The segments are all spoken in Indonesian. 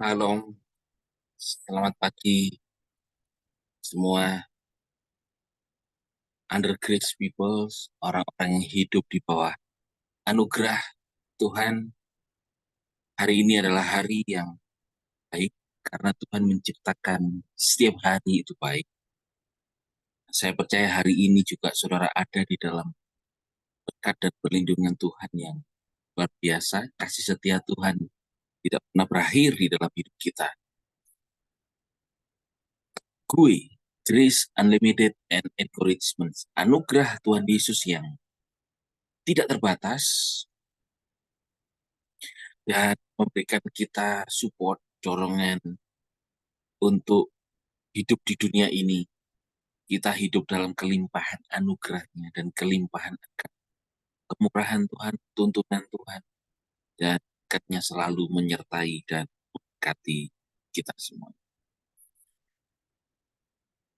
Halo, selamat pagi semua under grace people, orang-orang yang hidup di bawah anugerah Tuhan. Hari ini adalah hari yang baik karena Tuhan menciptakan setiap hari itu baik. Saya percaya hari ini juga saudara ada di dalam berkat dan perlindungan Tuhan yang luar biasa. Kasih setia Tuhan tidak pernah berakhir di dalam hidup kita. Gue, grace unlimited and encouragement. Anugerah Tuhan Yesus yang tidak terbatas dan memberikan kita support, dorongan untuk hidup di dunia ini. Kita hidup dalam kelimpahan anugerahnya dan kelimpahan akan kemurahan Tuhan, tuntunan Tuhan, dan berkatnya selalu menyertai dan memberkati kita semua.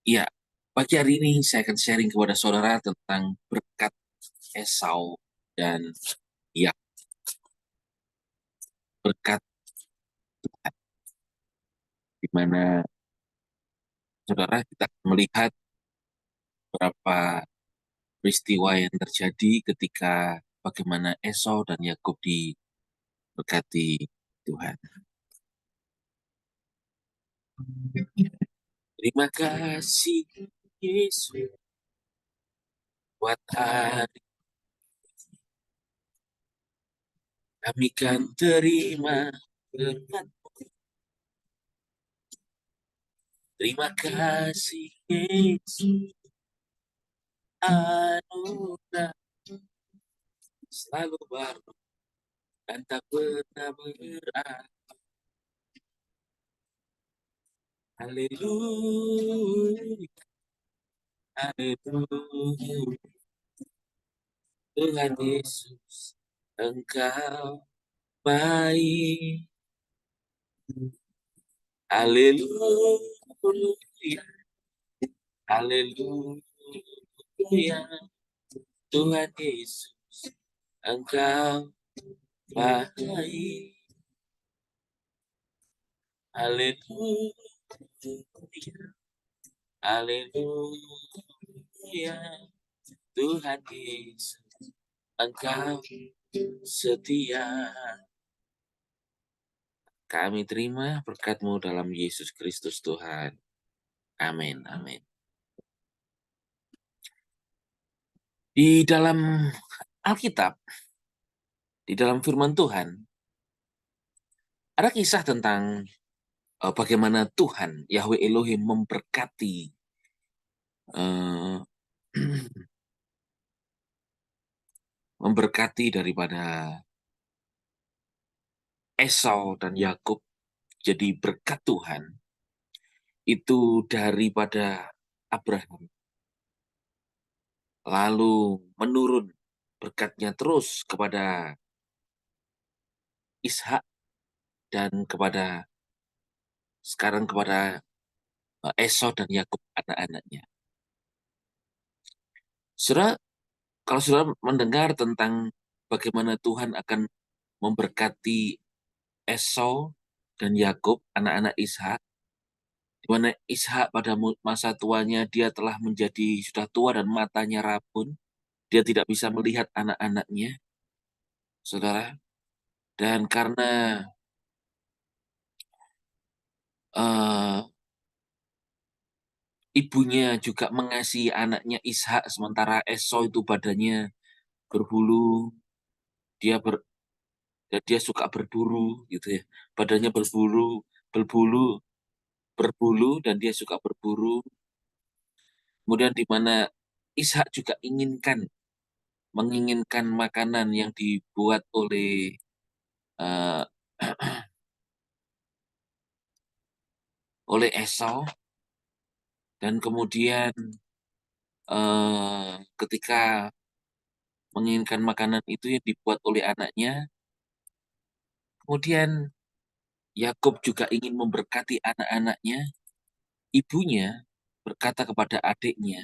Ya, pagi hari ini saya akan sharing kepada saudara tentang berkat Esau dan ya, berkat Tuhan, di mana saudara kita akan melihat beberapa peristiwa yang terjadi ketika bagaimana Esau dan Yakub diberkati Tuhan. Terima kasih Yesus buat hari kami kan terima berkat. Terima kasih Yesus anugerah selalu baru dan tak pernah berakhir. Haleluya, haleluya. Tuhan Yesus, Engkau baik. Haleluya, haleluya. Tuhan Yesus, Engkau baik. Haleluya, haleluya. Tuhan Yesus, Engkau setia. Kami terima berkat-Mu dalam Yesus Kristus Tuhan. Amin, amin. Di dalam Alkitab, di dalam firman Tuhan, ada kisah tentang bagaimana Tuhan, Yahweh Elohim memberkati eh, memberkati daripada Esau dan Yakub jadi berkat Tuhan itu daripada Abraham. Lalu menurun berkatnya terus kepada Ishak dan sekarang kepada Esau dan Yakub anak-anaknya. Saudara, kalau saudara mendengar tentang bagaimana Tuhan akan memberkati Esau dan Yakub, anak-anak Ishak, di mana Ishak pada masa tuanya dia telah menjadi sudah tua dan matanya rabun, dia tidak bisa melihat anak-anaknya, saudara. Dan karena uh, ibunya juga mengasihi anaknya Ishak, sementara Esau itu badannya berbulu, dia ber, dia suka berburu gitu ya, badannya berbulu, berbulu, berbulu dan dia suka berburu. Kemudian di mana Ishak juga menginginkan makanan yang dibuat eh, oleh Esau dan kemudian ketika menginginkan makanan itu yang dibuat oleh anaknya, kemudian Yakub juga ingin memberkati anak-anaknya, ibunya berkata kepada adiknya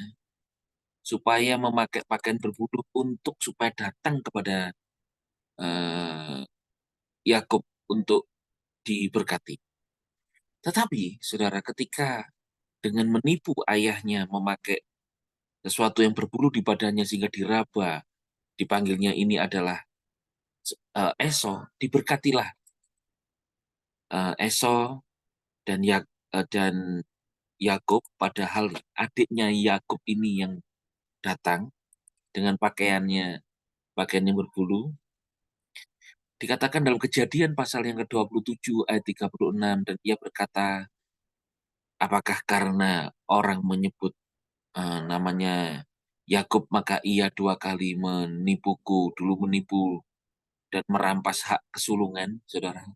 supaya memakai pakaian berbulu untuk supaya datang kepada eh, Yakub untuk diberkati. Tetapi, saudara, ketika dengan menipu ayahnya memakai sesuatu yang berbulu di badannya sehingga diraba, dipanggilnya ini adalah Esau, diberkatilah Esau dan dan Yakub, padahal adiknya Yakub ini yang datang dengan pakaian yang berbulu. Dikatakan dalam Kejadian pasal yang ke-27 ayat 36, dan ia berkata, apakah karena orang menyebut namanya Yakub maka ia dua kali menipuku, dulu menipu dan merampas hak kesulungan, saudara.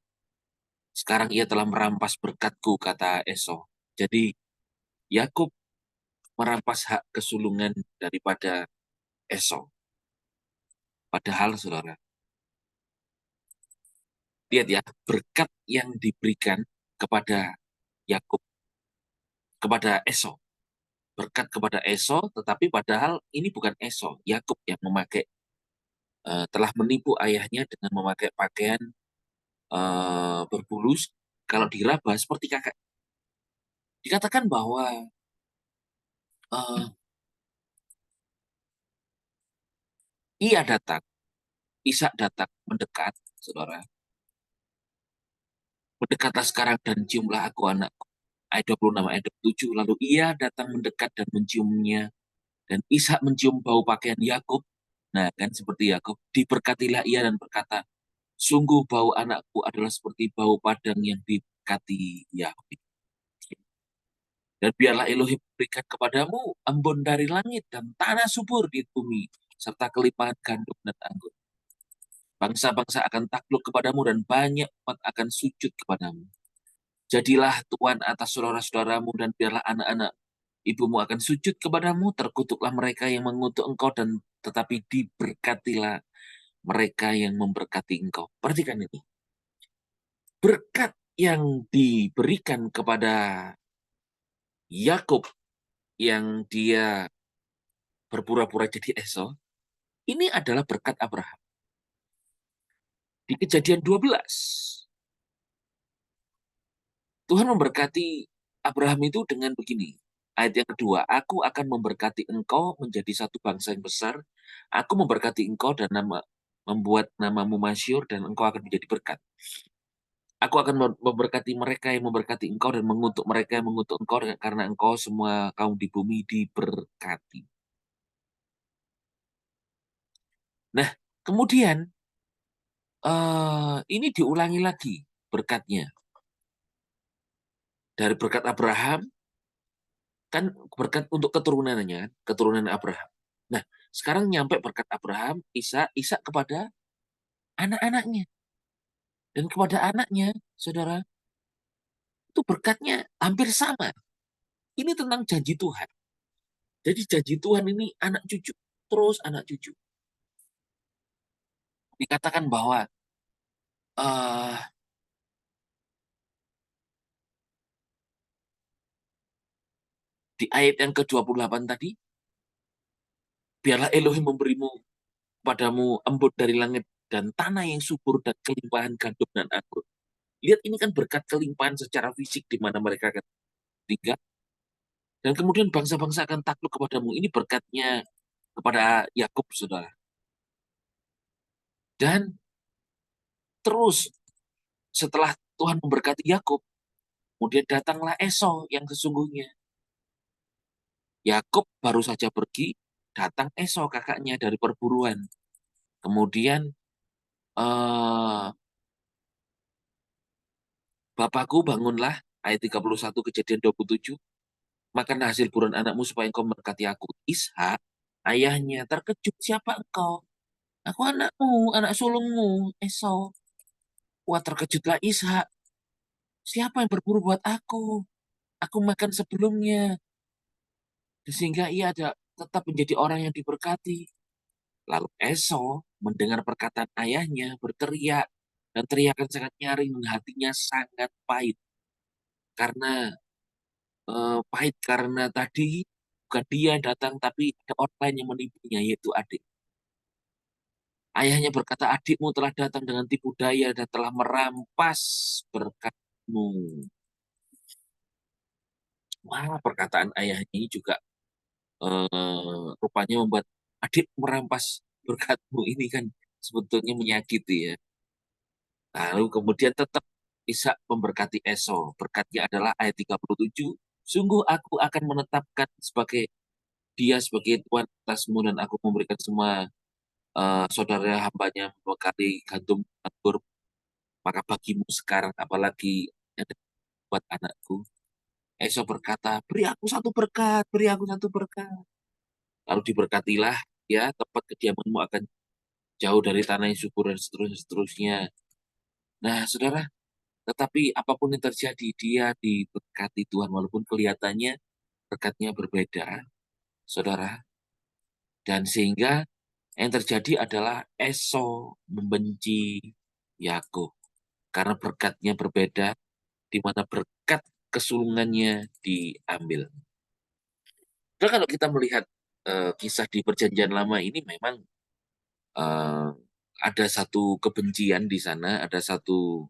Sekarang ia telah merampas berkatku, kata Esau. Jadi Yakub merampas hak kesulungan daripada Esau. Padahal, saudara, lihat ya, berkat yang diberikan kepada Yakub, kepada Esau. Berkat kepada Esau, tetapi padahal ini bukan Esau. Yakub yang telah menipu ayahnya dengan memakai pakaian berbulu. Kalau diraba seperti kakak. Dikatakan bahwa uh, ia datang, Ishak datang mendekat, saudara. Mendekatlah sekarang dan ciumlah aku anakku. Ayat 26, ayat 27. Lalu ia datang mendekat dan menciumnya. Dan Ishak mencium bau pakaian Yakub. Nah, kan seperti Yakub. Diberkatilah ia dan berkata, sungguh bau anakku adalah seperti bau padang yang diberkati Yahweh. Dan biarlah Elohim berikan kepadamu embun dari langit dan tanah subur di bumi, serta kelimpahan gandum dan anggur. Bangsa-bangsa akan takluk kepadamu dan banyak umat akan sujud kepadamu. Jadilah tuan atas saudara-saudaramu dan biarlah anak-anak ibumu akan sujud kepadamu. Terkutuklah mereka yang mengutuk engkau dan tetapi diberkatilah mereka yang memberkati engkau. Perhatikan ini. Berkat yang diberikan kepada Yakub yang dia berpura-pura jadi Esau, ini adalah berkat Abraham. Di Kejadian 12, Tuhan memberkati Abraham itu dengan begini. Ayat yang kedua, aku akan memberkati engkau menjadi satu bangsa yang besar. Aku memberkati engkau dan membuat namamu masyhur dan engkau akan menjadi berkat. Aku akan memberkati mereka yang memberkati engkau dan mengutuk mereka yang mengutuk engkau karena engkau semua kaum di bumi diberkati. Nah, kemudian ini diulangi lagi berkatnya. Dari berkat Abraham, kan berkat untuk keturunannya, keturunan Abraham. Nah, sekarang nyampe berkat Abraham, Isa kepada anak-anaknya. Dan kepada anaknya, saudara, itu berkatnya hampir sama. Ini tentang janji Tuhan. Jadi janji Tuhan ini anak cucu, terus anak cucu. Dikatakan bahwa uh, di ayat yang ke-28 tadi, biarlah Elohim memberimu padamu embun dari langit dan tanah yang subur dan kelimpahan gandum dan anggur. Lihat, ini kan berkat kelimpahan secara fisik di mana mereka akan tinggal. Dan kemudian bangsa-bangsa akan takluk kepadamu. Ini berkatnya kepada Yakub, saudara. Dan terus setelah Tuhan memberkati Yakub, kemudian datanglah Esau yang sesungguhnya. Yakub baru saja pergi, datang Esau kakaknya dari perburuan. Kemudian eh, Bapakku bangunlah, ayat 31 Kejadian 27, makan hasil buruan anakmu supaya engkau memberkati aku. Ishak, ayahnya, terkejut, siapa engkau? Aku anakmu, anak sulungmu, Esau. Wah, terkejutlah Ishak. Siapa yang berburu buat aku? Aku makan sebelumnya. Sehingga ia tetap menjadi orang yang diberkati. Lalu Esau mendengar perkataan ayahnya berteriak. Dan teriakan sangat nyaring dan hatinya sangat pahit. Karena pahit karena tadi bukan dia yang datang, tapi ada orang lain yang menipunya, yaitu adik. Ayahnya berkata, adikmu telah datang dengan tipu daya dan telah merampas berkatmu. Wah, perkataan ayahnya ini juga rupanya membuat adik merampas berkatmu ini kan sebetulnya menyakiti ya. Lalu kemudian tetap Ishak memberkati Esau. Berkatnya adalah ayat 37. Sungguh aku akan menetapkan sebagai dia sebagai Tuhan atasmu dan aku memberikan semua saudara hambanya membekali gandum anggur. Maka bagimu sekarang apalagi ada buat anakku. Esau berkata, beri aku satu berkat, beri aku satu berkat. Lalu diberkatilah ya tempat kediamanmu akan jauh dari tanah yang subur dan seterusnya, seterusnya. Nah, saudara, tetapi apapun yang terjadi, dia diberkati Tuhan walaupun kelihatannya berkatnya berbeda, saudara. Dan sehingga yang terjadi adalah Esau membenci Yakub karena berkatnya berbeda, di mana berkat kesulungannya diambil. Dan kalau kita melihat kisah di Perjanjian Lama ini memang eh, ada satu kebencian di sana, ada satu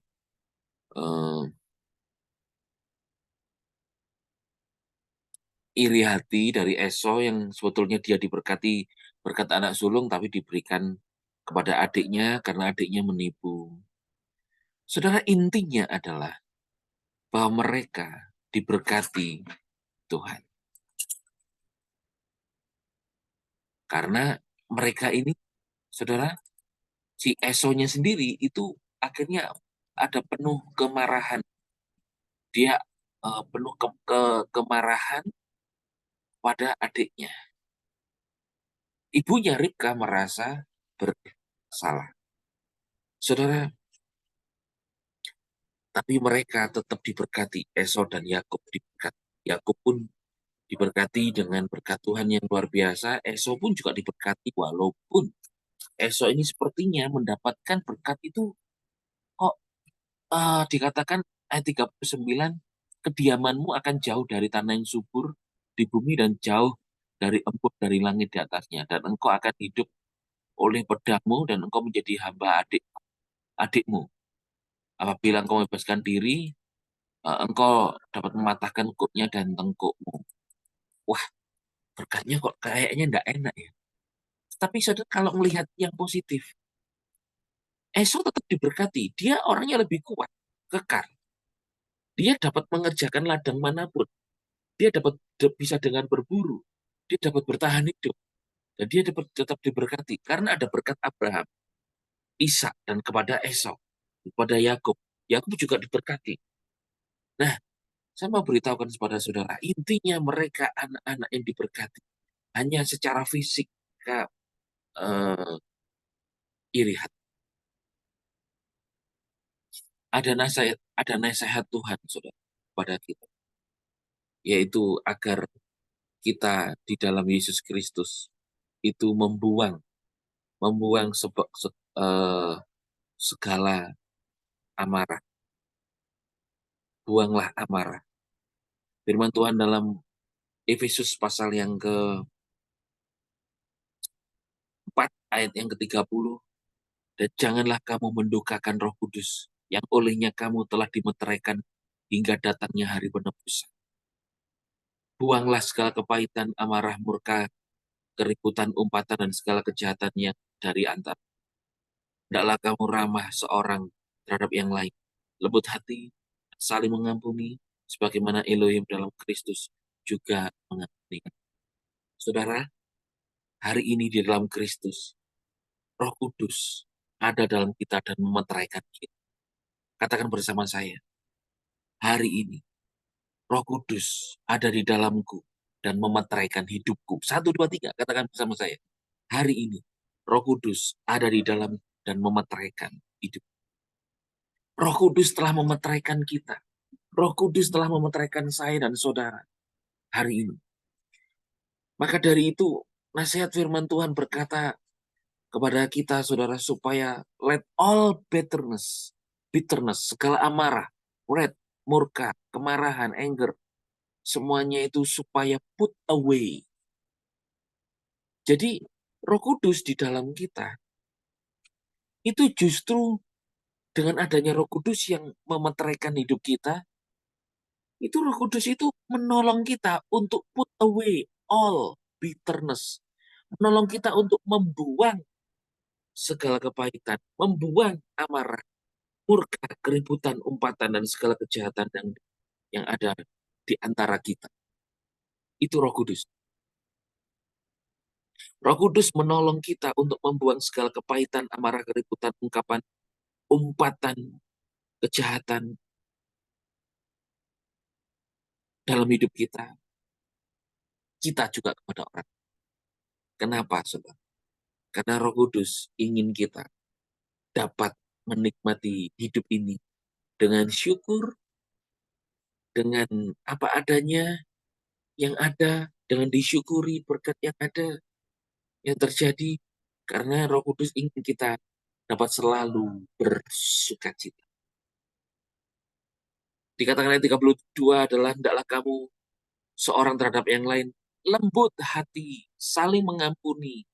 eh, iri hati dari Esau yang sebetulnya dia diberkati berkat anak sulung tapi diberikan kepada adiknya karena adiknya menipu. Saudara, intinya adalah bahwa mereka diberkati Tuhan. Karena mereka ini, saudara, si Esau-nya sendiri itu akhirnya ada penuh kemarahan. Dia penuh kemarahan pada adiknya. Ibunya Ribka merasa bersalah. Saudara, tapi mereka tetap diberkati. Esau dan Yakub diberkati. Yakub pun diberkati dengan berkat Tuhan yang luar biasa. Esau pun juga diberkati walaupun Esau ini sepertinya mendapatkan berkat itu kok dikatakan ayat 39, kediamanmu akan jauh dari tanah yang subur di bumi dan jauh dari empuk dari langit di atasnya. Dan engkau akan hidup oleh pedangmu dan engkau menjadi hamba adikmu. Apabila engkau membebaskan diri, engkau dapat mematahkan kuknya dan tengkukmu. Wah, berkatnya kok kayaknya enggak enak ya. Tapi saudara kalau melihat yang positif, Esau tetap diberkati. Dia orangnya lebih kuat, kekar. Dia dapat mengerjakan ladang manapun. Dia dapat bisa dengan berburu. Dia dapat bertahan hidup. Dan dia dapat tetap diberkati. Karena ada berkat Abraham, Ishak, dan kepada Esau. Kepada Yakub. Yakub juga diberkati. Nah, saya mau beritahukan kepada saudara, intinya mereka anak-anak yang diberkati. Hanya secara fisik, eh, iri hati. Ada nasihat Tuhan, saudara, pada kita. Yaitu agar kita di dalam Yesus Kristus itu membuang segala amarah. Buanglah amarah. Firman Tuhan dalam Efesus pasal yang keempat ayat yang ke-30. Dan janganlah kamu mendukakan Roh Kudus yang olehnya kamu telah dimeteraikan hingga datangnya hari penebusan. Buanglah segala kepahitan, amarah, murka, keributan, umpatan, dan segala kejahatan yang dari antara. Hendaklah kamu ramah seorang terhadap yang lain. Lembut hati, saling mengampuni, sebagaimana Elohim dalam Kristus juga mengampuni. Saudara, hari ini di dalam Kristus, Roh Kudus ada dalam kita dan memeteraikan kita. Katakan bersama saya, hari ini Roh Kudus ada di dalamku dan memeteraikan hidupku. Satu, dua, tiga, katakan bersama saya. Hari ini Roh Kudus ada di dalam dan memeteraikan hidup. Roh Kudus telah memeteraikan kita. Roh Kudus telah memeteraikan saya dan saudara hari ini. Maka dari itu, nasihat firman Tuhan berkata kepada kita, saudara, supaya let all bitterness, segala amarah, wrath, murka, kemarahan, anger, semuanya itu supaya put away. Jadi, Roh Kudus di dalam kita itu justru dengan adanya Roh Kudus yang memeteraikan hidup kita, Itu Roh Kudus itu menolong kita untuk put away all bitterness. Menolong kita untuk membuang segala kepahitan, membuang amarah, murka, keributan, umpatan, dan segala kejahatan yang ada di antara kita. Itu Roh Kudus. Roh Kudus menolong kita untuk membuang segala kepahitan, amarah, keributan, ungkapan, umpatan, kejahatan dalam hidup kita. Kita juga kepada orang. Kenapa, Saudara? Karena Roh Kudus ingin kita dapat menikmati hidup ini dengan syukur, dengan apa adanya yang ada, dengan disyukuri berkat yang ada, yang terjadi, karena Roh Kudus ingin kita dapat selalu bersukacita. Dikatakan ayat 32 adalah, hendaklah kamu seorang terhadap yang lain lembut hati, saling mengampuni,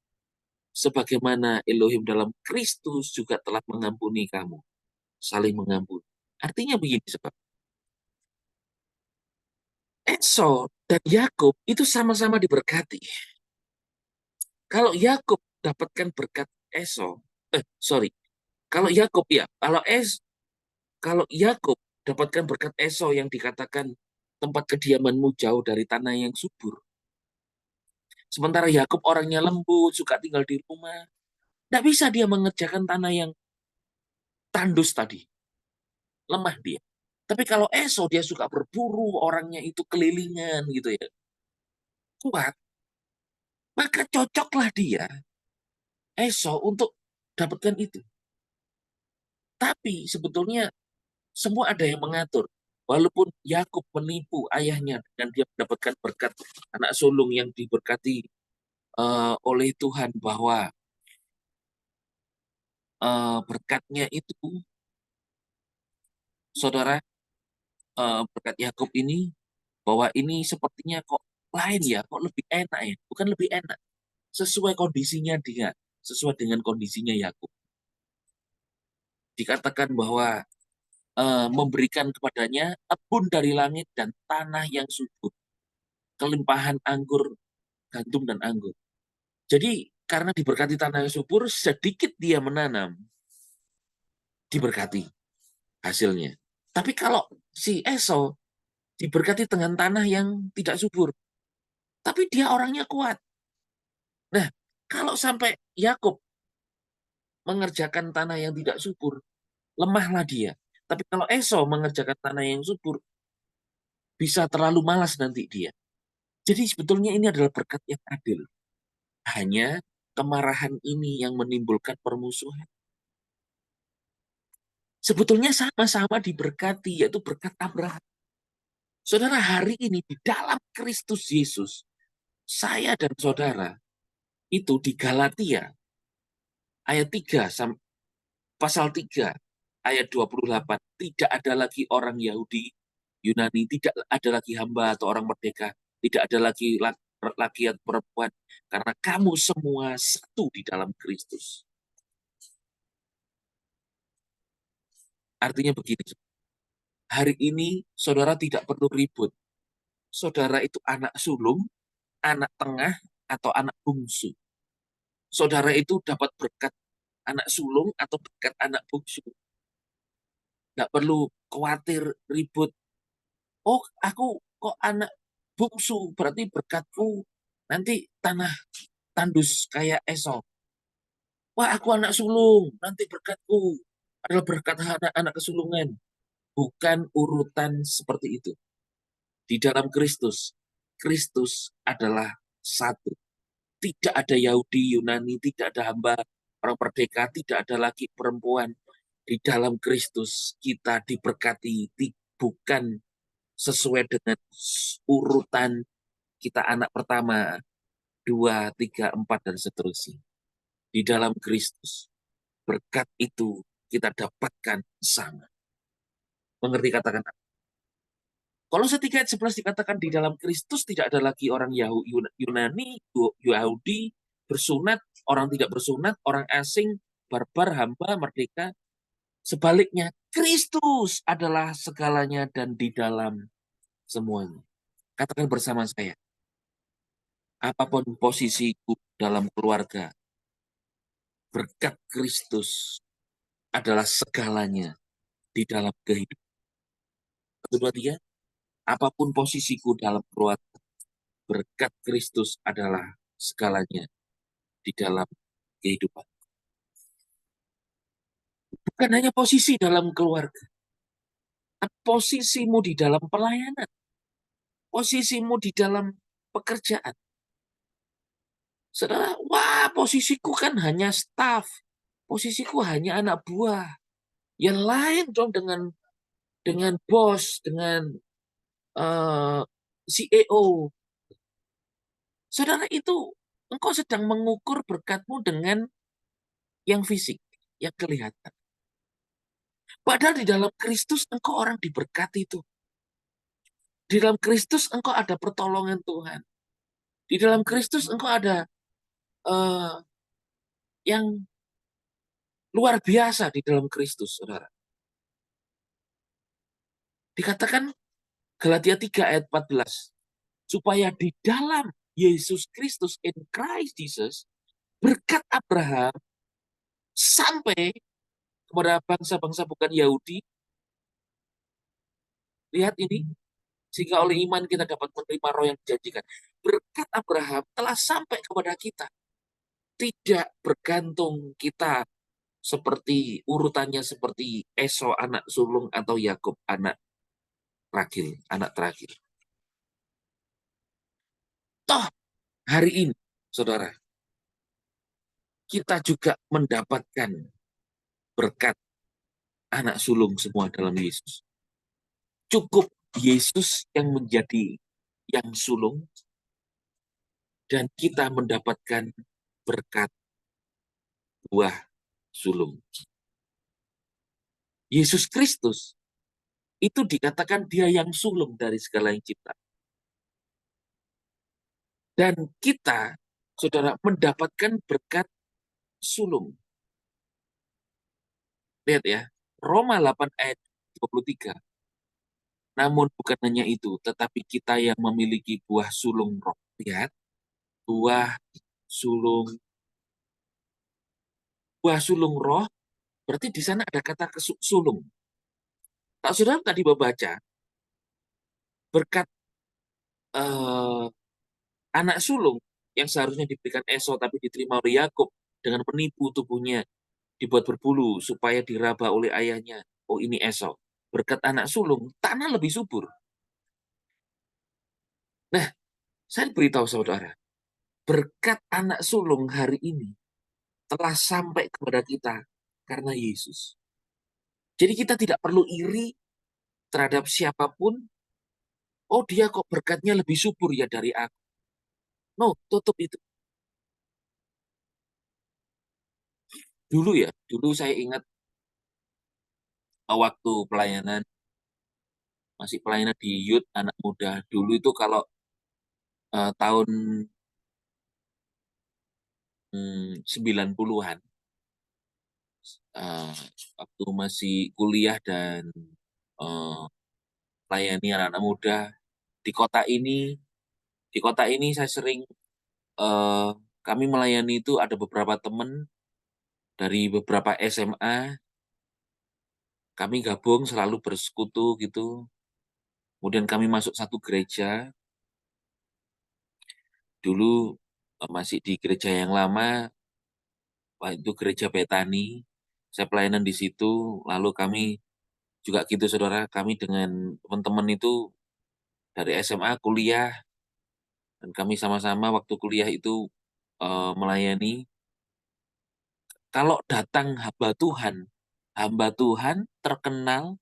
sebagaimana Elohim dalam Kristus juga telah mengampuni kamu. Saling mengampuni. Artinya begini, sebab Esau dan Yakub itu sama-sama diberkati. Kalau Yakub dapatkan berkat Esau, kalau Yakub ya, kalau Yakub dapatkan berkat Esau yang dikatakan tempat kediamanmu jauh dari tanah yang subur. Sementara Yakub orangnya lembut, suka tinggal di rumah. Tidak bisa dia mengerjakan tanah yang tandus tadi. Lemah dia. Tapi kalau Esau dia suka berburu, orangnya itu kelilingan gitu ya. Kuat. Maka cocoklah dia, Esau, untuk dapatkan itu. Tapi sebetulnya semua ada yang mengatur. Walaupun Yakub menipu ayahnya dan dia mendapatkan berkat anak sulung yang diberkati oleh Tuhan, bahwa berkatnya itu, saudara, berkat Yakub ini, bahwa ini sepertinya kok lain ya, kok lebih enak ya. Bukan lebih enak, sesuai kondisinya dia, sesuai dengan kondisinya Yakub. Dikatakan bahwa memberikan kepadanya embun dari langit dan tanah yang subur, kelimpahan anggur, gandum, dan anggur. Jadi karena diberkati tanah yang subur, sedikit dia menanam, diberkati hasilnya. Tapi kalau si Esau diberkati dengan tanah yang tidak subur, tapi dia orangnya kuat. Nah, kalau sampai Yakub mengerjakan tanah yang tidak subur, lemahlah dia. Tapi kalau Esau mengerjakan tanah yang subur, bisa terlalu malas nanti dia. Jadi sebetulnya ini adalah berkat yang adil. Hanya kemarahan ini yang menimbulkan permusuhan. Sebetulnya sama-sama diberkati, yaitu berkat Abraham. Saudara, hari ini di dalam Kristus Yesus, saya dan saudara itu di Galatia ayat 3 pasal 3 ayat 28, tidak ada lagi orang Yahudi, Yunani, tidak ada lagi hamba atau orang merdeka, tidak ada lagi laki atau perempuan, karena kamu semua satu di dalam Kristus. Artinya begini, hari ini saudara tidak perlu ribut. Saudara itu anak sulung, anak tengah, atau anak bungsu. Saudara itu dapat berkat anak sulung atau berkat anak bungsu. Nggak perlu khawatir, ribut. Oh, aku kok anak bungsu, berarti berkatku nanti tanah tandus kayak Esau. Wah, aku anak sulung, nanti berkatku adalah berkat anak-anak kesulungan. Bukan urutan seperti itu. Di dalam Kristus, Kristus adalah satu. Tidak ada Yahudi, Yunani, tidak ada hamba, orang merdeka, tidak ada lagi perempuan. Di dalam Kristus kita diberkati, bukan sesuai dengan urutan kita anak pertama, dua, tiga, empat, dan seterusnya. Di dalam Kristus, berkat itu kita dapatkan sama. Mengerti katakan? Kalau 3 ayat 11 dikatakan di dalam Kristus tidak ada lagi orang Yunani, Yahudi, bersunat, orang tidak bersunat, orang asing, barbar, hamba, merdeka. Sebaliknya, Kristus adalah segalanya dan di dalam semuanya. Katakan bersama saya, apapun posisiku dalam keluarga, berkat Kristus adalah segalanya di dalam kehidupan. Satu, dua, tiga. Apapun posisiku dalam keluarga, berkat Kristus adalah segalanya di dalam kehidupan. Bukan hanya posisi dalam keluarga, tapi posisimu di dalam pelayanan, posisimu di dalam pekerjaan. Saudara, wah posisiku kan hanya staff, posisiku hanya anak buah. Yang lain dong dengan bos, dengan eh, CEO. Saudara itu engkau sedang mengukur berkatmu dengan yang fisik, yang kelihatan. Padahal di dalam Kristus engkau orang diberkati itu. Di dalam Kristus engkau ada pertolongan Tuhan. Di dalam Kristus engkau ada eh, yang luar biasa di dalam Kristus, saudara. Dikatakan Galatia 3 ayat 14, supaya di dalam Yesus Kristus, in Christ Jesus, berkat Abraham sampai kepada bangsa-bangsa bukan Yahudi. Lihat ini, sehingga oleh iman kita dapat menerima roh yang dijanjikan. Berkat Abraham telah sampai kepada kita. Tidak bergantung kita seperti urutannya seperti Esau anak sulung atau Yakub anak terakhir. Toh hari ini, saudara, kita juga mendapatkan berkat anak sulung semua dalam Yesus. Cukup Yesus yang menjadi yang sulung dan kita mendapatkan berkat buah sulung. Yesus Kristus itu dikatakan dia yang sulung dari segala yang cipta. Dan kita, saudara, mendapatkan berkat sulung. Lihat ya, Roma 8 ayat 23. Namun bukan hanya itu, tetapi kita yang memiliki buah sulung roh. Lihat, buah sulung. Buah sulung roh, berarti di sana ada kata sulung. Tak saudara tadi membaca, berkat eh, anak sulung yang seharusnya diberikan Esau tapi diterima oleh Yakub dengan menipu tubuhnya dibuat berbulu supaya diraba oleh ayahnya. Oh ini Esau. Berkat anak sulung, tanah lebih subur. Nah, saya beritahu saudara, berkat anak sulung hari ini telah sampai kepada kita karena Yesus. Jadi kita tidak perlu iri terhadap siapapun. Oh dia kok berkatnya lebih subur ya dari aku. No, tutup itu. Dulu saya ingat waktu pelayanan, masih pelayanan di youth, anak muda. Dulu itu kalau tahun 90-an, eh, waktu masih kuliah dan eh, melayani anak-anak muda di kota ini, saya sering eh, kami melayani itu ada beberapa teman dari beberapa SMA, kami gabung selalu bersekutu gitu. Kemudian kami masuk satu gereja, dulu masih di gereja yang lama, itu gereja Betani. Saya pelayanan di situ, lalu kami juga gitu saudara, kami dengan teman-teman itu dari SMA kuliah, dan kami sama-sama waktu kuliah itu melayani. Kalau datang hamba Tuhan terkenal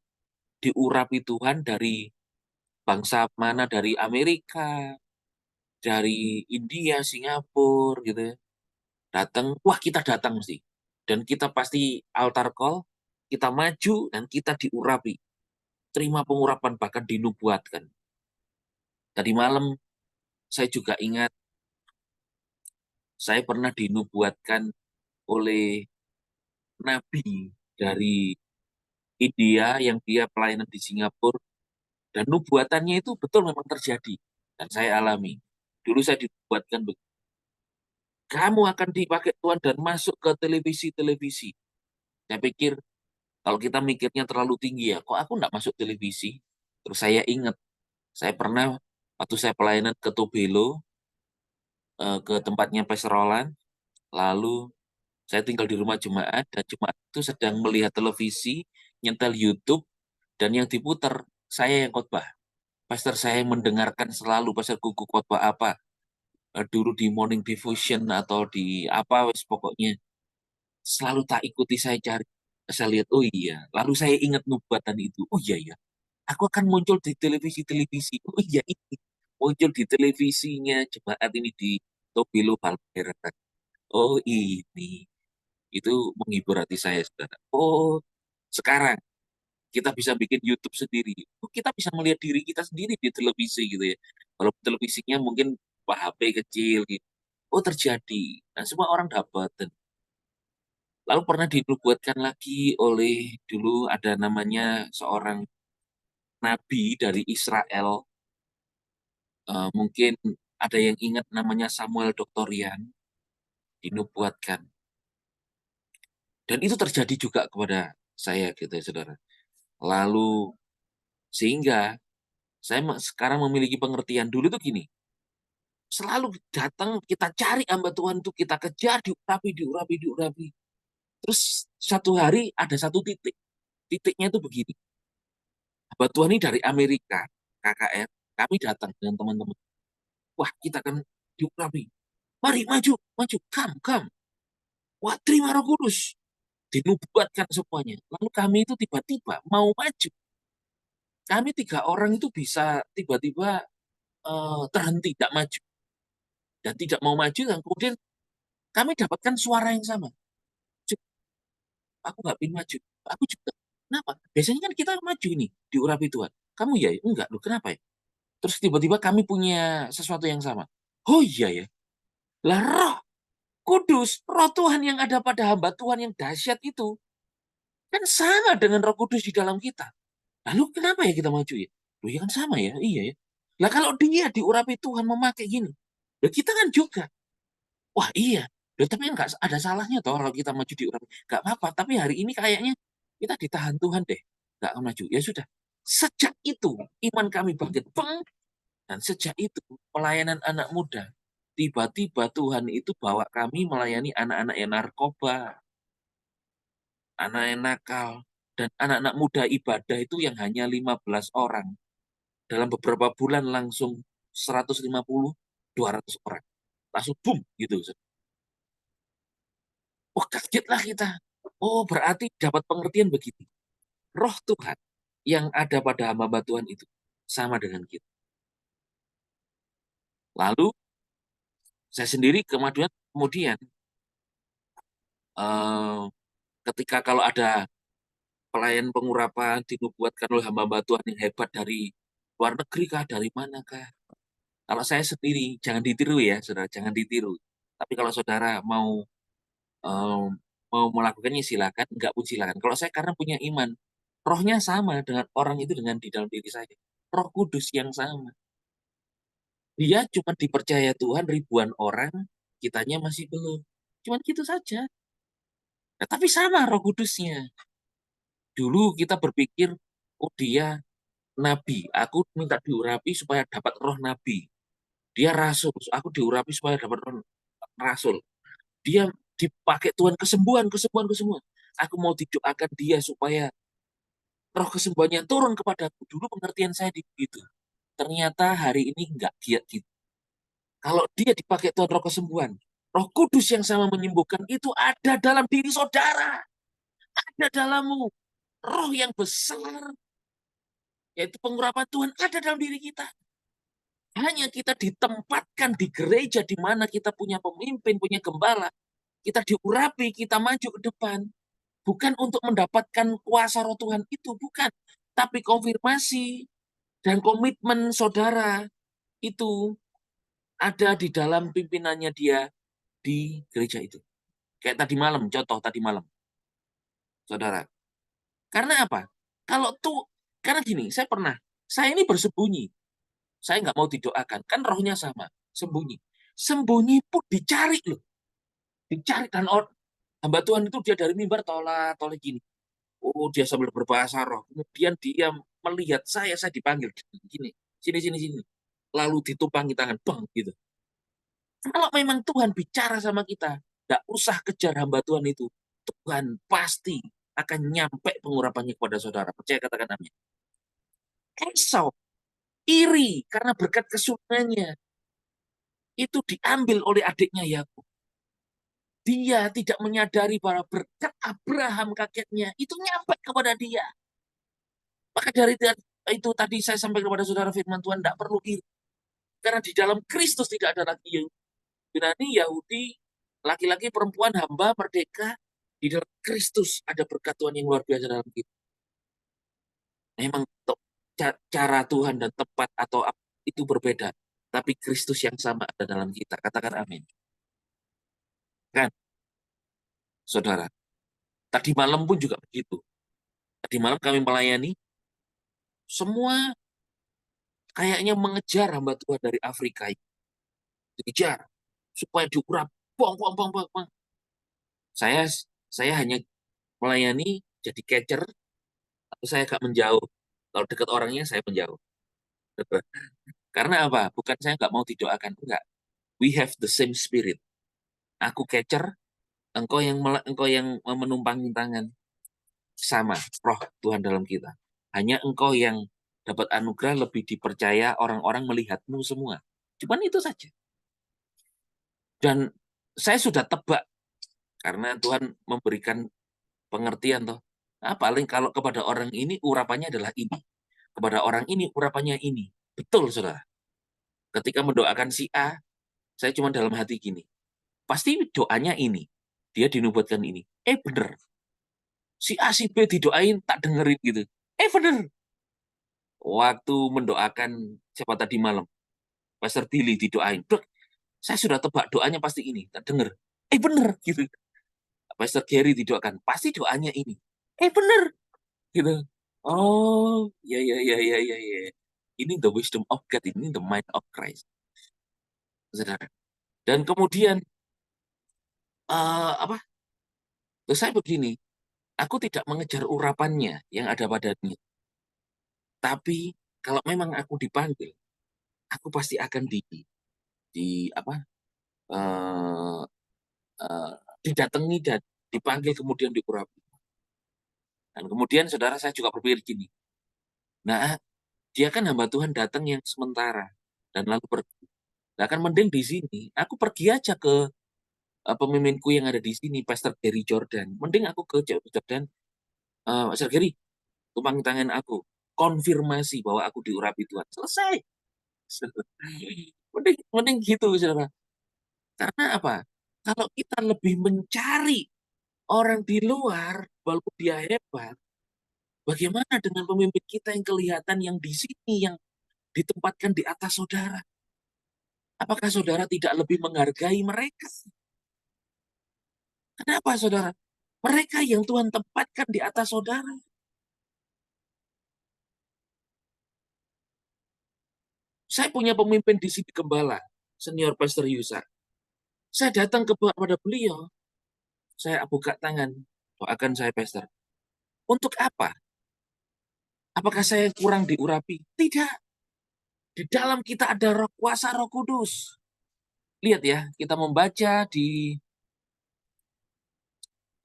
diurapi Tuhan dari bangsa mana, dari Amerika, dari India, Singapura gitu ya. Datang, wah kita datang mesti. Dan kita pasti altar call, kita maju dan kita diurapi. Terima pengurapan bahkan dinubuatkan. Tadi malam saya juga ingat saya pernah dinubuatkan oleh nabi dari India yang dia pelayanan di Singapura Dan nubuatannya itu betul memang terjadi. Dan saya alami. Dulu saya dibuatkan, kamu akan dipakai Tuhan dan masuk ke televisi-televisi. Saya pikir, kalau kita mikirnya terlalu tinggi ya, kok aku nggak masuk televisi? Terus saya ingat, saya pernah, waktu saya pelayanan ke Tobelo, ke tempatnya Pastor Roland, lalu saya tinggal di rumah jemaat, dan jemaat itu sedang melihat televisi, nyetel YouTube, dan yang diputar, saya yang khotbah. Pastor saya yang mendengarkan selalu, Pastor Kuku khotbah apa, dulu di Morning Devotion atau di apa, wes pokoknya. Selalu tak ikuti, saya cari. Saya lihat, oh iya. Lalu saya ingat nubuatan itu. Oh iya, ya. Aku akan muncul di televisi-televisi. Oh iya, ini. Muncul di televisinya jemaat ini di Tobelo Palmera. Oh ini. Itu menghibur hati saya, saudara. Oh, sekarang kita bisa bikin YouTube sendiri. Oh, kita bisa melihat diri kita sendiri di televisi gitu ya. Kalau televisinya mungkin HP kecil gitu. Oh, terjadi. Nah, semua orang dapat. Dan lalu pernah dinubuatkan lagi oleh, dulu ada namanya seorang nabi dari Israel. Mungkin ada yang ingat namanya Samuel Doktorian, dinubuatkan. Dan itu terjadi juga kepada saya gitu ya, saudara. Lalu sehingga saya sekarang memiliki pengertian. Dulu tuh gini, selalu datang, kita cari hamba Tuhan itu, kita kejar, diurapi, diurapi, diurapi. Terus satu hari ada satu titik. Titiknya itu begini. Hamba Tuhan ini dari Amerika, KKR, kami datang dengan teman-teman. Wah, kita kan diurapi. Mari maju, maju, come. Wah, terima Roh Kudus. Dinubuatkan semuanya. Lalu kami itu tiba-tiba mau maju. Kami 3 orang itu bisa tiba-tiba terhenti, tidak maju. Dan tidak mau maju, dan kemudian kami dapatkan suara yang sama. Cuk, aku nggak ingin maju. Aku juga. Kenapa? Biasanya kan kita maju nih, diurapi Tuhan. Kamu ya? Enggak. Loh, kenapa ya? Terus tiba-tiba kami punya sesuatu yang sama. Oh iya ya. Lah, Roh Kudus, Roh Tuhan yang ada pada hamba Tuhan yang dahsyat itu, kan sama dengan Roh Kudus di dalam kita. Lalu kenapa ya kita maju ya? Loh, ya kan sama ya, iya ya. Lah kalau dia diurapi Tuhan memakai gini, loh kita kan juga. Wah iya, loh tapi nggak ada salahnya toh kalau kita maju diurapi. Nggak apa-apa, tapi hari ini kayaknya kita ditahan Tuhan deh. Nggak akan maju. Ya sudah. Sejak itu, iman kami bangkit. Peng. Dan sejak itu, pelayanan anak muda. Tiba-tiba Tuhan itu bawa kami melayani anak-anak yang narkoba, anak yang nakal, dan anak-anak muda ibadah itu yang hanya 15 orang. Dalam beberapa bulan langsung 150, 200 orang. Langsung boom gitu. Oh, kagetlah kita. Oh, berarti dapat pengertian begini. Roh Tuhan yang ada pada hamba Tuhan itu sama dengan kita. Lalu saya sendiri kemudian eh, ketika kalau ada pelayan pengurapan dinubuatkan oleh hamba Tuhan yang hebat dari luar negeri kah, dari mana kah? Kalau saya sendiri, jangan ditiru ya, saudara, jangan ditiru. Tapi kalau saudara eh, mau melakukannya silakan, enggak pun silakan. Kalau saya karena punya iman, rohnya sama dengan orang itu, dengan di dalam diri saya. Roh Kudus yang sama. Dia cuma dipercaya Tuhan ribuan orang, kitanya masih belum. Cuman gitu saja. Nah, tapi sama Roh Kudusnya. Dulu kita berpikir, oh dia nabi, aku minta diurapi supaya dapat roh nabi. Dia rasul, aku diurapi supaya dapat roh rasul. Dia dipakai Tuhan kesembuhan, kesembuhan, kesembuhan. Aku mau didoakan dia supaya roh kesembuhannya turun kepadaku. Dulu pengertian saya begitu. Ternyata hari ini enggak giat gitu. Kalau dia dipakai Tuhan roh kesembuhan, Roh Kudus yang sama menyembuhkan itu ada dalam diri saudara, ada dalammu. Roh yang besar, yaitu pengurapan Tuhan, ada dalam diri kita. Hanya kita ditempatkan di gereja di mana kita punya pemimpin, punya gembala. Kita diurapi, kita maju ke depan. Bukan untuk mendapatkan kuasa roh Tuhan itu, bukan. Tapi konfirmasi dan komitmen saudara itu ada di dalam pimpinannya dia di gereja itu. Kayak tadi malam, contoh tadi malam, saudara. Karena apa? Kalau tuh, karena gini, saya pernah. Saya ini bersembunyi. Saya nggak mau didoakan. Kan rohnya sama. Sembunyi. Sembunyi pun dicari loh. Dicari. Dan hamba Tuhan itu dia dari mimbar tolak gini. Oh, dia sambil berbahasa roh. Kemudian dia melihat saya dipanggil. Gini, sini, sini, sini. Lalu ditumpangi tangan. Bang, gitu. Kalau memang Tuhan bicara sama kita, nggak usah kejar hamba Tuhan itu. Tuhan pasti akan nyampe pengurapannya kepada saudara. Percaya, katakan amin. Esau iri karena berkat kesurunannya itu diambil oleh adiknya Yakub. Dia tidak menyadari bahwa berkat Abraham kakeknya itu nyampe kepada dia. Maka dari itu tadi saya sampaikan kepada saudara, firman Tuhan tidak perlu iri. Karena di dalam Kristus tidak ada lagi Yunani, Yahudi, laki-laki, perempuan, hamba, merdeka. Di dalam Kristus ada berkat Tuhan yang luar biasa dalam kita. Memang cara Tuhan dan tempat atau itu berbeda. Tapi Kristus yang sama ada dalam kita. Katakan amin. Kan, saudara. Tadi malam pun juga begitu. Tadi malam kami melayani, semua kayaknya mengejar hamba Tuhan dari Afrika. Dikejar. Supaya diurap. Bong, bong, bong, bong, bong. Saya saya hanya melayani jadi catcher, atau saya agak menjauh. Kalau dekat orangnya, saya menjauh. Karena apa? Bukan saya nggak mau didoakan. Enggak. We have the same spirit. Aku catcher, engkau yang menumpangi tangan. Sama roh Tuhan dalam kita. Hanya engkau yang dapat anugerah lebih dipercaya orang-orang melihatmu semua. Cuman itu saja. Dan saya sudah tebak karena Tuhan memberikan pengertian toh. Nah, paling kalau kepada orang ini urapannya adalah ini. Kepada orang ini urapannya ini. Betul, Saudara. Ketika mendoakan si A, saya cuma dalam hati gini. Pasti doanya ini. Dia dinubuatkan ini. Bener. Si A, si B didoain, tak dengerin gitu. Bener. Waktu mendoakan siapa tadi malam, Pastor Billy didoain. Dok, saya sudah tebak doanya pasti ini. Tak denger. Bener. Gitu. Pastor Gary didoakan. Pasti doanya ini. Bener. Gitu. Oh, ya, ya, ya, ya, ya, ya. Ini the wisdom of God. Ini the mind of Christ. Saudara. Dan kemudian, apa? Terus saya begini, aku tidak mengejar urapannya yang ada padanya. Tapi kalau memang aku dipanggil, aku pasti akan di apa? eh eh, didatangi dan dipanggil kemudian diurapi. Dan kemudian saudara saya juga berpikir gini, nah dia kan hamba Tuhan datang yang sementara dan lalu pergi. Nah kan mending di sini, aku pergi aja ke pemimpinku yang ada di sini, Pastor Gary Jordan. Mending aku ke Jordan, Pastor Gary, tumpang tangan aku, konfirmasi bahwa aku diurapi Tuhan. Selesai. Mending gitu, saudara. Karena apa? Kalau kita lebih mencari orang di luar, walaupun dia hebat, bagaimana dengan pemimpin kita yang kelihatan yang di sini, yang ditempatkan di atas saudara? Apakah saudara tidak lebih menghargai mereka? Kenapa, saudara? Mereka yang Tuhan tempatkan di atas saudara. Saya punya pemimpin di sini, gembala, senior Pastor Yusa. Saya datang kepada beliau, saya buka tangan, doakan saya, Pastor. Untuk apa? Apakah saya kurang diurapi? Tidak. Di dalam kita ada roh kuasa Roh Kudus. Lihat ya, kita membaca di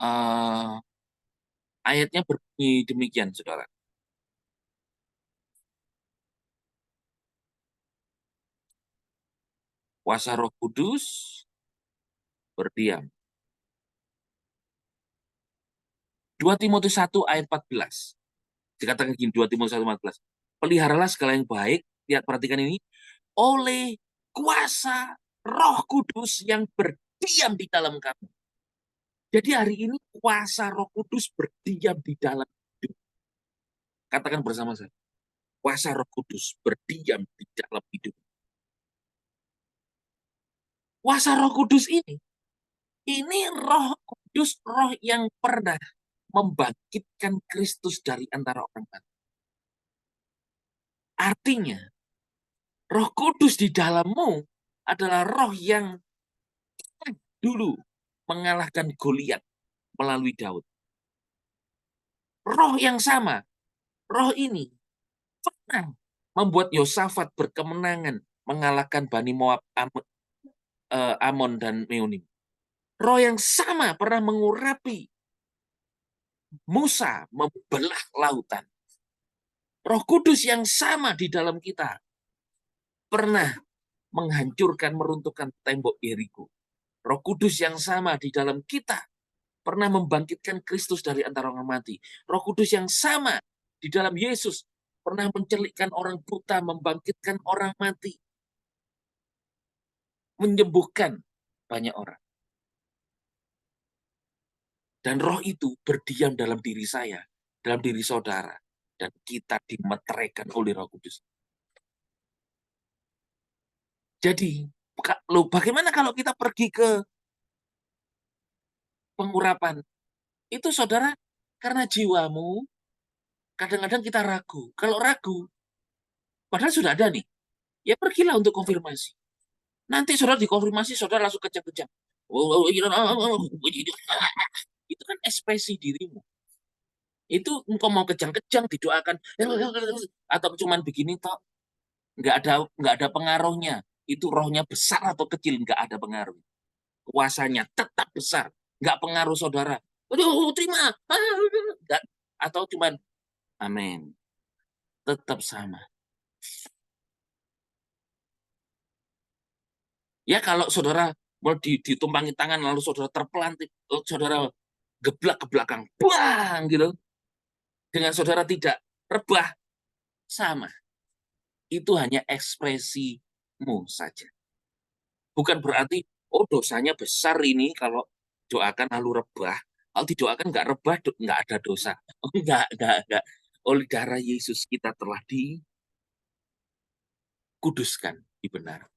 uh, ayatnya berbunyi demikian, saudara. Kuasa Roh Kudus berdiam. 2 Timotius 1 ayat 14. Dikatakan gini, 2 Timotius 1 ayat 14. Peliharalah segala yang baik, lihat perhatikan ini, oleh kuasa Roh Kudus yang berdiam di dalam kamu. Jadi hari ini kuasa Roh Kudus berdiam di dalam hidup. Katakan bersama saya. Kuasa Roh Kudus berdiam di dalam hidup. Kuasa Roh Kudus ini Roh Kudus, Roh yang pernah membangkitkan Kristus dari antara orang mati. Artinya, Roh Kudus di dalammu adalah roh yang dulu mengalahkan Goliat melalui Daud. Roh yang sama, roh ini pernah membuat Yosafat berkemenangan mengalahkan Bani Moab, Amon, dan Meonim. Roh yang sama pernah mengurapi Musa membelah lautan. Roh Kudus yang sama di dalam kita pernah menghancurkan, meruntuhkan tembok Yeriko. Roh Kudus yang sama di dalam kita pernah membangkitkan Kristus dari antara orang mati. Roh Kudus yang sama di dalam Yesus pernah mencelikkan orang buta, membangkitkan orang mati, menyembuhkan banyak orang. Dan roh itu berdiam dalam diri saya, dalam diri saudara. Dan kita dimeteraikan oleh Roh Kudus. Jadi, bagaimana kalau kita pergi ke pengurapan? Itu saudara, karena jiwamu, kadang-kadang kita ragu. Kalau ragu, padahal sudah ada nih, ya pergilah untuk konfirmasi. Nanti saudara dikonfirmasi, saudara langsung kejang-kejang. Itu kan ekspresi dirimu. Itu engkau mau kejang-kejang didoakan atau cuman begini toh, nggak ada pengaruhnya. Itu rohnya besar atau kecil nggak ada pengaruh. Kuasanya tetap besar, nggak pengaruh saudara. Aduh, terima. Nggak. Atau cuman amin. Tetap sama. Ya kalau saudara mau ditumpangi tangan lalu saudara terpelantik, saudara geblak ke belakang, bang gitu. Dengan saudara tidak rebah, sama. Itu hanya ekspresimu saja. Bukan berarti, oh dosanya besar ini kalau doakan lalu rebah. Kalau didoakan nggak rebah, nggak ada dosa. Oh, nggak. Oleh darah Yesus kita telah dikuduskan, dibenarkan.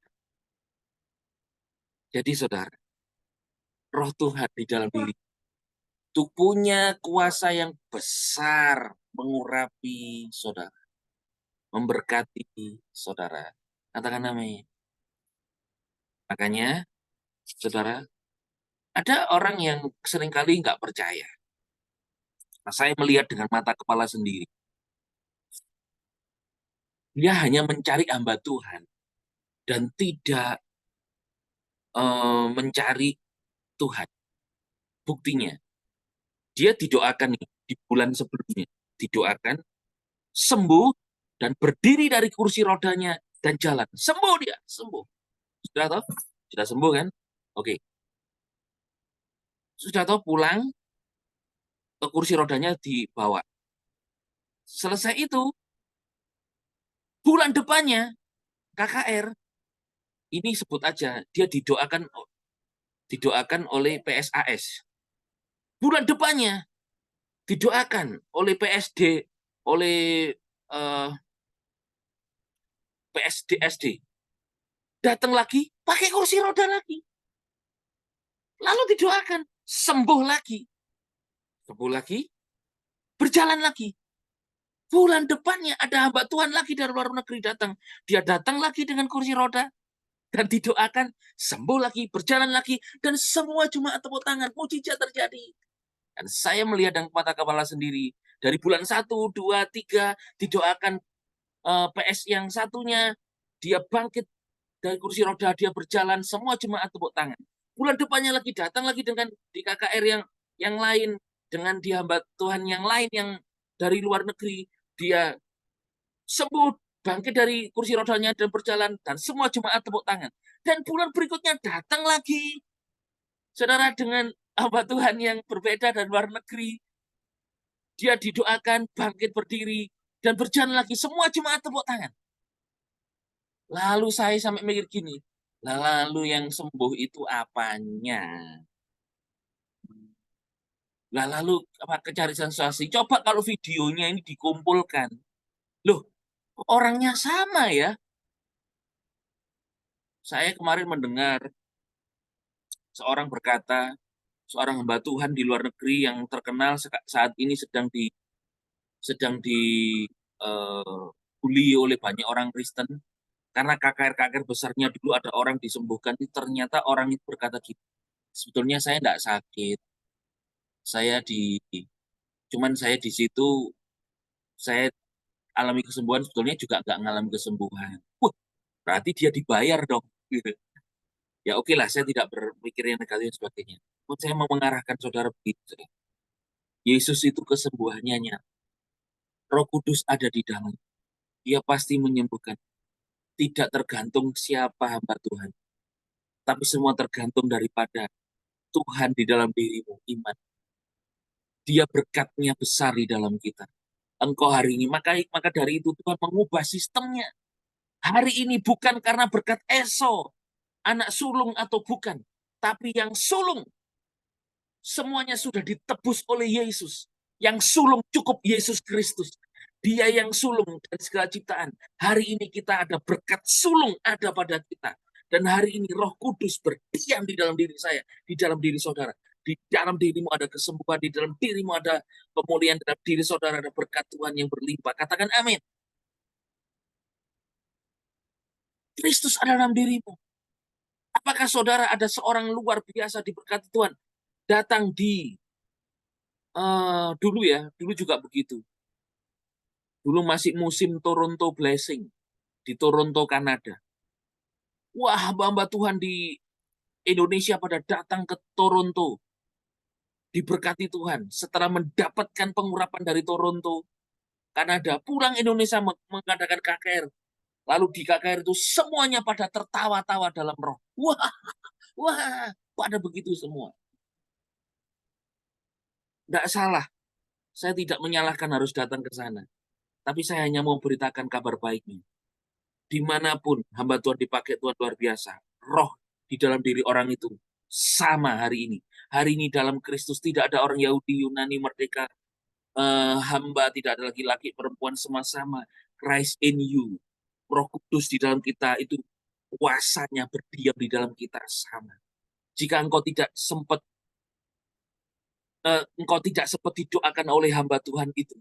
Jadi saudara, roh Tuhan di dalam diri itu punya kuasa yang besar mengurapi saudara, memberkati saudara. Katakan amin. Makanya, saudara, ada orang yang seringkali nggak percaya. Nah, saya melihat dengan mata kepala sendiri. Dia hanya mencari hamba Tuhan dan tidak mencari Tuhan. Buktinya, dia didoakan nih, di bulan sebelumnya. Didoakan, sembuh, dan berdiri dari kursi rodanya dan jalan. Sembuh dia, sembuh. Sudah tahu? Sudah sembuh kan? Oke. Sudah tahu pulang, ke kursi rodanya dibawa. Selesai itu, bulan depannya, KKR, ini sebut aja, dia didoakan oleh PSAS. Bulan depannya, didoakan oleh PSD, oleh uh, PSDSD. Datang lagi, pakai kursi roda lagi. Lalu didoakan, sembuh lagi. Sembuh lagi, berjalan lagi. Bulan depannya ada hamba Tuhan lagi dari luar negeri datang. Dia datang lagi dengan kursi roda dan didoakan, sembuh lagi, berjalan lagi, dan semua cuma tepuk tangan. Mujizat terjadi. Dan saya melihat dengan mata kepala sendiri. Dari bulan 1, 2, 3, didoakan PS yang satunya, dia bangkit dari kursi roda, dia berjalan, semua jemaat tepuk tangan. Bulan depannya lagi datang lagi dengan di KKR yang lain, dengan di hamba Tuhan yang lain yang dari luar negeri, dia sembuh, bangkit dari kursi rodanya dan berjalan, dan semua jemaat tepuk tangan. Dan bulan berikutnya datang lagi, saudara, dengan hamba Tuhan yang berbeda dan luar negeri, dia didoakan, bangkit berdiri, dan berjalan lagi, semua jemaat tepuk tangan. Lalu saya sampai mikir gini, lalu yang sembuh itu apanya? Lalu apa cari sensasi? Coba kalau videonya ini dikumpulkan. Loh, orangnya sama ya. Saya kemarin mendengar seorang berkata, seorang hamba Tuhan di luar negeri yang terkenal saat ini sedang di dibully oleh banyak orang Kristen, karena KKR-KKR besarnya dulu ada orang disembuhkan, itu ternyata orang itu berkata gitu, sebetulnya saya tidak sakit, saya cuman saya di situ, saya alami kesembuhan, sebetulnya juga nggak ngalami kesembuhan. Wah, berarti dia dibayar dong. Gitu. Ya oke lah, saya tidak berpikir yang negatif dan sebagainya. Saya mau mengarahkan saudara begitu. Yesus itu kesembuhannya nyata. Roh Kudus ada di dalam. Dia pasti menyembuhkan. Tidak tergantung siapa hamba Tuhan. Tapi semua tergantung daripada Tuhan di dalam dirimu, iman. Dia berkatnya besar di dalam kita. Engkau hari ini, maka dari itu Tuhan mengubah sistemnya. Hari ini bukan karena berkat Esau, anak sulung atau bukan. Tapi yang sulung, semuanya sudah ditebus oleh Yesus. Yang sulung cukup Yesus Kristus. Dia yang sulung dan segala ciptaan. Hari ini kita ada berkat sulung ada pada kita. Dan hari ini Roh Kudus berdiam di dalam diri saya, di dalam diri saudara. Di dalam dirimu ada kesembuhan, di dalam dirimu ada pemulihan, dalam diri saudara ada berkat Tuhan yang berlimpah. Katakan amin. Kristus ada dalam dirimu. Apakah saudara ada seorang luar biasa diberkati Tuhan? Datang di dulu juga begitu. Dulu masih musim Toronto Blessing di Toronto, Kanada. Wah, hamba-hamba Tuhan di Indonesia pada datang ke Toronto. Diberkati Tuhan. Setelah mendapatkan pengurapan dari Toronto, Kanada, pulang Indonesia mengadakan KKR. Lalu di KKR itu semuanya pada tertawa-tawa dalam roh. Wah, wah, pada begitu semua. Tidak salah. Saya tidak menyalahkan harus datang ke sana. Tapi saya hanya mau beritakan kabar baiknya. Dimanapun hamba Tuhan dipakai Tuhan luar biasa. Roh di dalam diri orang itu sama hari ini. Hari ini dalam Kristus tidak ada orang Yahudi, Yunani, merdeka, hamba, tidak ada lagi laki, perempuan, sama-sama. Christ in you. Roh Kudus di dalam kita itu kuasanya berdiam di dalam kita sama. Jika engkau tidak sempat didoakan oleh hamba Tuhan itu,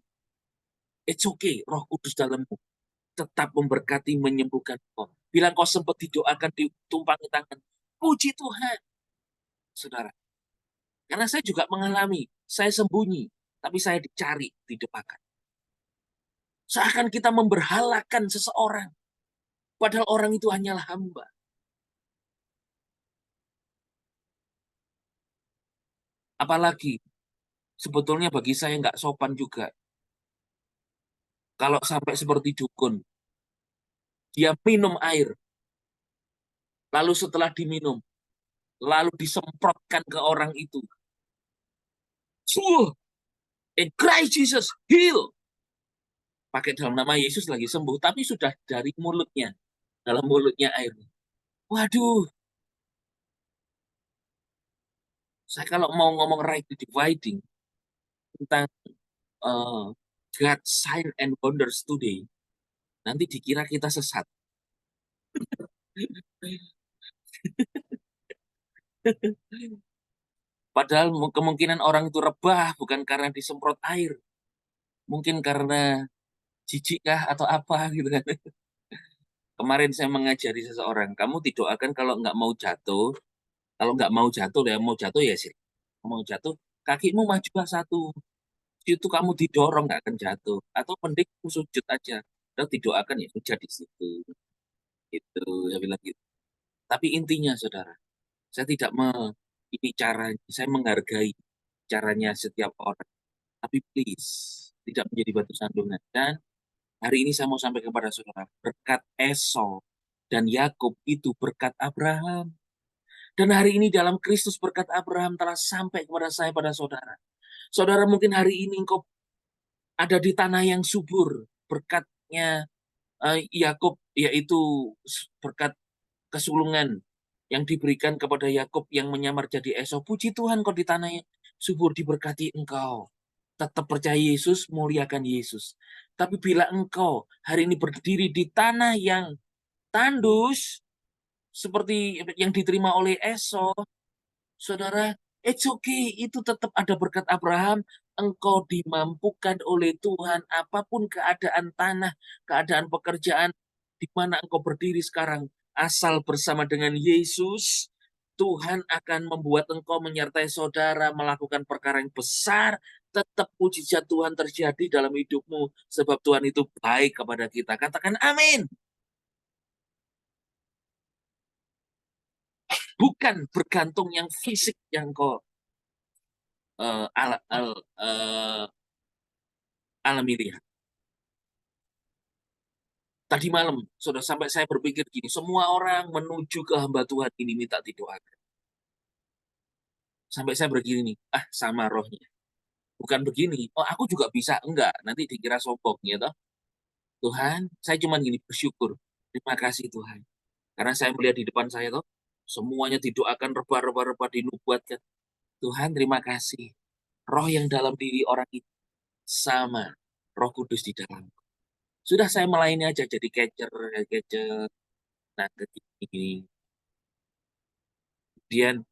it's okay, Roh Kudus dalammu tetap memberkati, menyembuhkan kau. Bila kau sempat didoakan, ditumpangi tangan, puji Tuhan, saudara. Karena saya juga mengalami, saya sembunyi, tapi saya dicari, didoakan. Seakan kita memberhalakan seseorang, padahal orang itu hanyalah hamba. Apalagi, sebetulnya bagi saya nggak sopan juga. Kalau sampai seperti dukun, dia minum air, lalu setelah diminum, lalu disemprotkan ke orang itu. In Christ Jesus, heal. Pakai dalam nama Yesus lagi sembuh, tapi sudah dari mulutnya, dalam mulutnya air. Waduh, saya kalau mau ngomong right dividing tentang uh, God sign and wonders today, nanti dikira kita sesat. Padahal kemungkinan orang itu rebah bukan karena disemprot air, mungkin karena jijik kah atau apa gitu kan. Kemarin saya mengajari seseorang, kamu didoakan kalau nggak mau jatuh ya mau jatuh ya sih, mau jatuh kakimu majulah satu, itu kamu didorong nggak akan jatuh, atau mending sujud aja, dan didoakan ya sudah di situ, itu saya bilang gitu. Tapi intinya saudara, saya tidak ini caranya, saya menghargai caranya setiap orang, tapi please tidak menjadi batu sandungan. Dan hari ini saya mau sampaikan kepada saudara, berkat Esau dan Yakub itu berkat Abraham. Dan hari ini dalam Kristus berkat Abraham telah sampai kepada saya, pada saudara. Saudara mungkin hari ini engkau ada di tanah yang subur, berkatnya Yakub, yaitu berkat kesulungan yang diberikan kepada Yakub yang menyamar jadi Esau. Puji Tuhan kau di tanah yang subur, diberkati engkau. Tetap percaya Yesus, muliakan Yesus. Tapi bila engkau hari ini berdiri di tanah yang tandus, seperti yang diterima oleh Esau, saudara, it's okay, itu tetap ada berkat Abraham, engkau dimampukan oleh Tuhan, apapun keadaan tanah, keadaan pekerjaan, di mana engkau berdiri sekarang, asal bersama dengan Yesus, Tuhan akan membuat engkau menyertai saudara melakukan perkara yang besar, tetap mujizat Tuhan terjadi dalam hidupmu, sebab Tuhan itu baik kepada kita. Katakan amin. Bukan bergantung yang fisik yang kau alami lihat. Tadi malam, sudah sampai saya berpikir gini, semua orang menuju ke hamba Tuhan ini minta didoakan. Sampai saya begini nih, sama rohnya. Bukan begini, oh aku juga bisa. Enggak, nanti dikira sombong gitu. Tuhan, saya cuma gini, bersyukur. Terima kasih Tuhan. Karena saya melihat di depan saya tuh, semuanya didoakan, reba-reba dinubuatkan. Tuhan, terima kasih. Roh yang dalam diri orang itu sama Roh Kudus di dalam. Sudah saya melayani aja jadi catcher, nah gini. Kemudian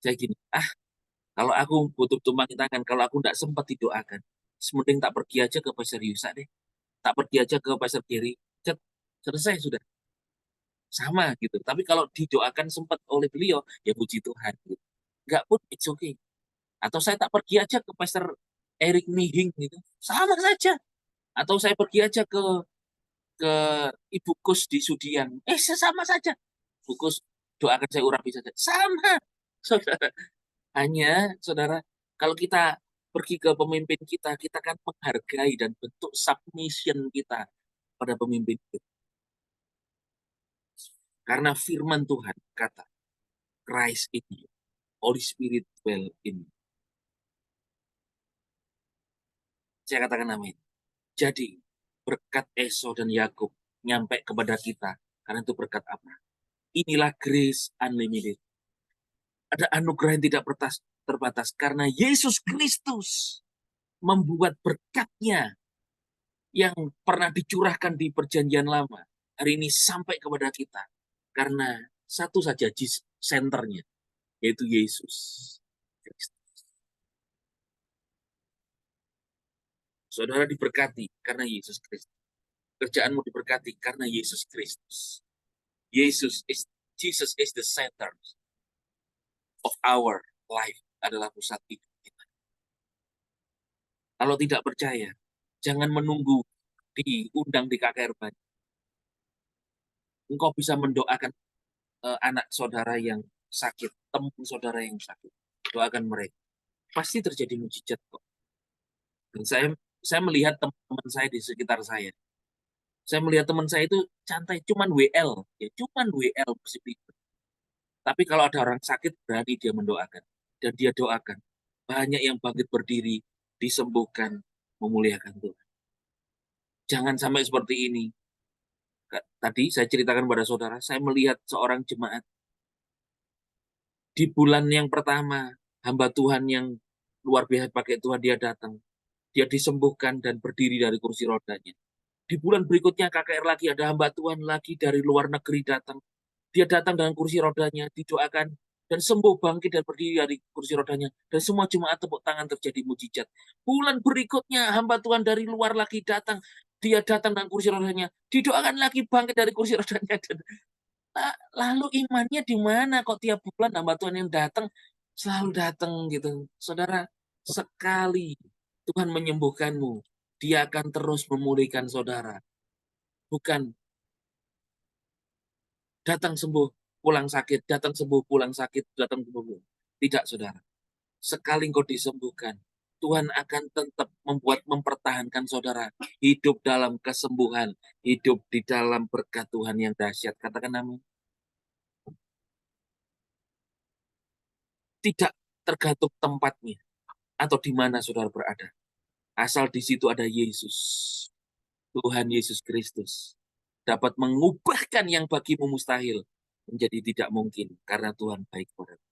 saya gini, kalau aku butuh tumpang tangan, kalau aku tidak sempat didoakan, mending tak pergi aja ke Pastor Yusa deh, tak pergi aja ke Pastor Giri, selesai sudah, sama gitu. Tapi kalau didoakan sempat oleh beliau, ya puji Tuhan. Gitu. Enggak pun, it's okay. Atau saya tak pergi aja ke Pastor Eric Mihing gitu, sama saja. Atau saya pergi aja ke Ibu Kus di Sudiang, sama saja. Ibu Kus doakan saya urapi saja, sama. Saudara, hanya saudara, kalau kita pergi ke pemimpin kita, kita kan menghargai dan bentuk submission kita pada pemimpin kita. Karena firman Tuhan kata, Christ in you, Holy Spirit dwell in you. Saya katakan amin. Jadi, berkat Esau dan Yakub nyampe kepada kita. Karena itu berkat apa? Inilah grace unlimited. Ada anugerah yang tidak terbatas. Karena Yesus Kristus membuat berkatnya yang pernah dicurahkan di perjanjian lama. Hari ini sampai kepada kita. Karena satu saja senternya, yaitu Yesus Kristus. Saudara diberkati karena Yesus Kristus. Kerjaanmu diberkati karena Yesus Kristus. Jesus is the center of our life, adalah pusat hidup kita. Kalau tidak percaya, jangan menunggu diundang di KKR banyak. Engkau bisa mendoakan anak saudara yang sakit, teman saudara yang sakit. Doakan mereka. Pasti terjadi mujizat kok. Dan saya melihat teman-teman saya di sekitar saya. Saya melihat teman saya itu santai, cuman WL, ya cuman WL positif. Tapi kalau ada orang sakit, berani dia mendoakan. Dan dia doakan. Banyak yang bangkit berdiri, disembuhkan, memuliakan Tuhan. Jangan sampai seperti ini. Tadi saya ceritakan pada saudara, saya melihat seorang jemaat di bulan yang pertama, hamba Tuhan yang luar biasa pakai Tuhan, dia datang. Dia disembuhkan dan berdiri dari kursi rodanya. Di bulan berikutnya KKR lagi, ada hamba Tuhan lagi dari luar negeri datang. Dia datang dengan kursi rodanya, didoakan, dan sembuh, bangkit dan berdiri dari kursi rodanya. Dan semua jemaat tepuk tangan, terjadi mujizat. Bulan berikutnya hamba Tuhan dari luar lagi datang. Dia datang dengan kursi rodanya, didoakan lagi, bangkit dari kursi rodanya. Dan lalu imannya di mana kok tiap bulan hamba Tuhan yang datang selalu datang gitu. Saudara, sekali Tuhan menyembuhkanmu, dia akan terus memulihkan saudara. Bukan datang sembuh, pulang sakit, datang sembuh, pulang sakit, datang sembuh. Tidak, saudara. Sekali engkau disembuhkan, Tuhan akan tetap mempertahankan saudara hidup dalam kesembuhan, hidup di dalam berkat Tuhan yang dahsyat. Katakan amin. Tidak tergantung tempatnya atau di mana saudara berada. Asal di situ ada Yesus, Tuhan Yesus Kristus, dapat mengubahkan yang bagimu mustahil menjadi tidak mungkin karena Tuhan baik padamu.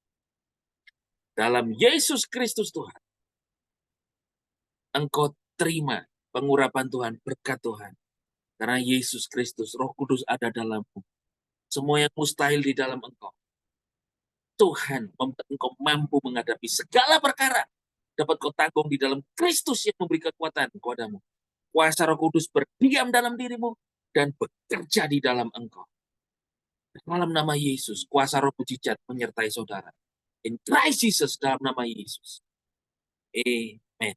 Dalam Yesus Kristus Tuhan, engkau terima pengurapan Tuhan, berkat Tuhan. Karena Yesus Kristus, Roh Kudus ada dalammu. Semua yang mustahil di dalam engkau. Tuhan membuat engkau mampu menghadapi segala perkara dapat kau tanggung di dalam Kristus yang memberi kekuatan kepadamu. Kuasa Roh Kudus berdiam dalam dirimu dan bekerja di dalam engkau. Dalam nama Yesus, kuasa Roh Mujizat menyertai saudara. In Christ Jesus, dalam nama Yesus. Amen.